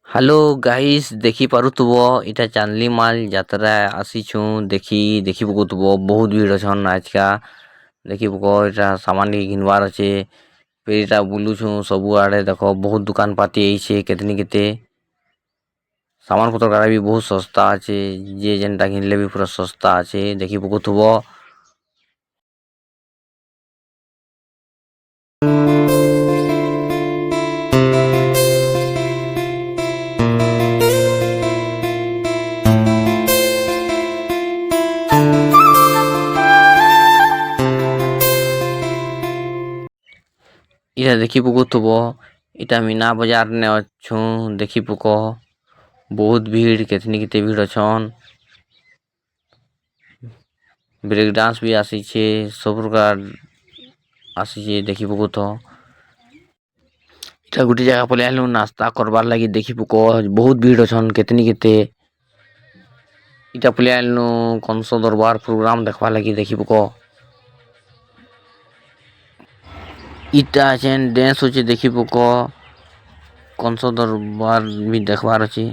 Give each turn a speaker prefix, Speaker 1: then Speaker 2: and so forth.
Speaker 1: Hello guys ଦେଖି ପାରୁଥିବ ଏଇଟା ଚାନ୍ଦିଲିମାଲ ଯାତ୍ରା ଆସିଛୁ ଦେଖି ପକଉଥିବ ବହୁତ ଭିଡ଼ ଅଛନ୍ ଆଜକା ଦେଖି ପକ ଏଇଟା ସାମାନ ଟିକେ ଘିନବାର ଅଛେ ଏଇଟା ବୁଲୁଛୁ ସବୁଆଡ଼େ ଦେଖ ବହୁତ ଦୋକାନ ପାତି ହେଇଛେ କେତେ ସାମାନ ପତ୍ର ବି ବହୁତ ଶସ୍ତା ଅଛି ଯିଏ ଯେନ୍ଟା ଘିନଲେ ବି ପୁରା ଶସ୍ତା ଅଛି ଦେଖି ପକଉଥିବ। ଇଟା ଦେଖି ପକଉଥିବ ଇଟା ମୀନା ବଜାର ନେ ଅଛୁଁ ଦେଖି ପକ ବହୁତ ଭିଡ଼ କେତେ ଭିଡ଼ ଅଛନ୍ ବ୍ରେକ ଡାନ୍ସ ବି ଆସିଛେ ସବୁ ପ୍ରକାର ଆସିଛେ ଦେଖି ପକଉଥ ଏଟା ଗୋଟେ ଜାଗା ପଲେଇ ଆଇଲୁ ନାସ୍ତା କରବାର୍ ଲାଗି ଦେଖି ପକ ବହୁତ ଭିଡ଼ ଅଛନ୍ କେତେ ଇଟା ପଲେଇ ଆଇଲୁ କଂସ ଦରବାର ପ୍ରୋଗ୍ରାମ ଦେଖବାର୍ ଲାଗି ଦେଖି ପକ ଇଟା ଯେନ୍ ଡ୍ୟାନ୍ସ ହଉଛେ ଦେଖି ପକ କଂସ ଦରବାର ବି ଦେଖବାର ଅଛି।